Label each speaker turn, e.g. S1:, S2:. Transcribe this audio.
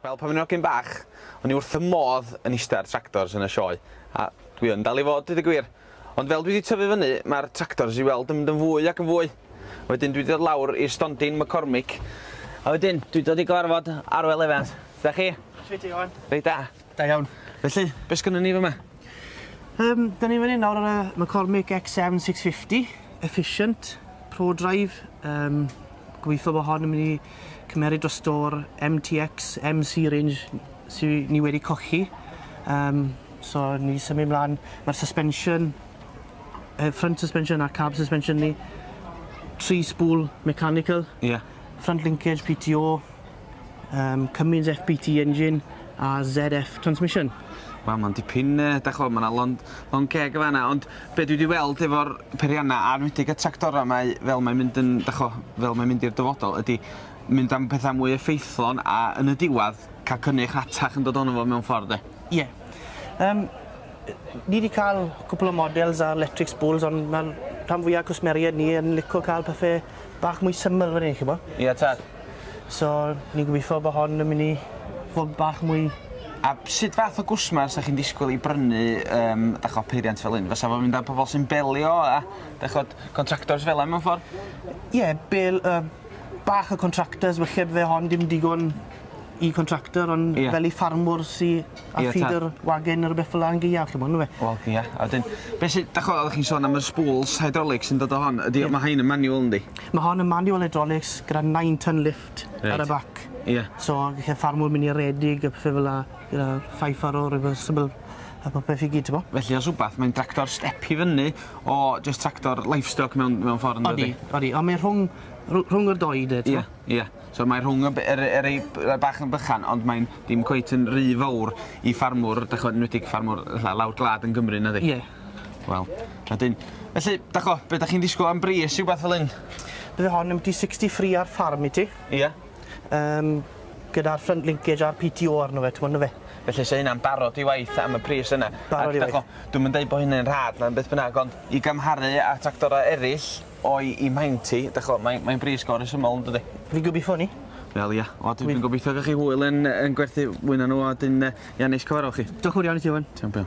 S1: Wel, pan o'n i'n bach, o'n i wrth y modd yn eistedd ar tractors yn y sioe. A dwi yn dal i fod, dweud y gwir. Ond fel dwi wedi tyfu fyny, mae'r tractors i weld yn mynd yn fwy ac yn fwy. Wedyn dwi wedi dod lawr i'r stondin McCormick. A wedyn, dwi dod i gyfarfod Arwel Evans. Da chi?
S2: Sut ti, Iwan?
S1: Reit da.
S2: Da iawn.
S1: Felly, beth sgynnon ni fyma?
S2: Da ni fyny nawr ar y McCormick XM 650. Efficient, pro-drive. Gobeithio bod hon yn mynd i cymeryd dros o'r MTX, MC range sydd ni wedi cochi. So ni symud ymlaen. Mae'r suspension, front suspension a cab suspension ni. 3 spool mechanical.
S1: Ie.
S2: Front linkage PTO. Cummins FPT engine a ZF transmission.
S1: Wel, mae'n dipyn, dach o, mae'n long keg o fanna, ond be dwi wedi weld efo'r perianna a'r wydig y tractora mae, fel mae'n mynd yn, dach o, fel mae'n mynd i'r dyfodol, ydy mynd am pethau mwy effeithlon a yn y diwadd cael cynnig ratach yn dod ono fo mewn ffordd, de?
S2: Ie. Ni wedi cael cwpl o models ar electric spools, ond mae'r rhan fwyaf cwsmeriad ni yn licio cael pethau bach mwy syml fan hyn, chi bo?
S1: Ie, tad.
S2: So, ni'n gobeithio bod hon yn mynd i fod bach mwy...
S1: A sut fath o gwsmar sa'ch chi'n disgwyl i brynu, dach o, peiriant fel hyn? Fysa fo'n mynd am pobl sy'n belio a, dach o, contractors fel mewn ffordd?
S2: Ie, bach o contractors, felly fe hon dim digon i contractor, ond fel i ffarmwr sy'n a feeder wagen neu rhywbeth fel yna'n geiaf, chi mwyn, fe?
S1: Wel, ie. A wedyn, beth sy'n, dach o, oeddech chi'n sôn am y spools hydraulic sy'n dod o hon, mae hain yn manual, yndi?
S2: Mae hon yn manual hydraulics gyda 9-ton lift ar y bac.
S1: Ie.
S2: So, gallai ffarmwr mynd i redig a pethau fel yna, gyda 5 arrow, reversible, a popeth i gyd, ti'n bo?
S1: Felly, os wbath, mae'n tractor stepi fyny o just tractor livestock mewn ffordd yn dod i?
S2: Odi, ond mae rhwng yr doi, de, ti'n bo?
S1: Ie. So mae rhwng yr bach yn bychan, ond mae'n dim cweit yn rhy fawr i ffarmwr, dach o, enwedig ffarmwr lawr glad yn Gymru, na di?
S2: Ie.
S1: Wel, wedyn, felly, dach o, beth dach chi'n disgwyl am bris i wbath fel hyn?
S2: Bydde hon yn byti 63 ar ffarm i ti.
S1: Ie.
S2: Gyda'r front linkage a'r PTO arno fe, ti'n mwyn fe?
S1: Felly se hynna'n barod i waith am y pris yna.
S2: Barod i waith.
S1: Dwi'n mynd dweud bod hynny'n rhad na beth bynnag, ond i gymharu a tractora eraill o'i maenti, mae'n bris gor resymol yn dydi?
S2: Fi'n gobeithio ni.
S1: Wel ia, dwi'n gobeithio gach chi hwyl yn gwerthu wyna nhw a dyn ia neis cyfarfod chi.
S2: Diolch yn fawr iawn i ti, Iwan.
S1: Ti'n byw.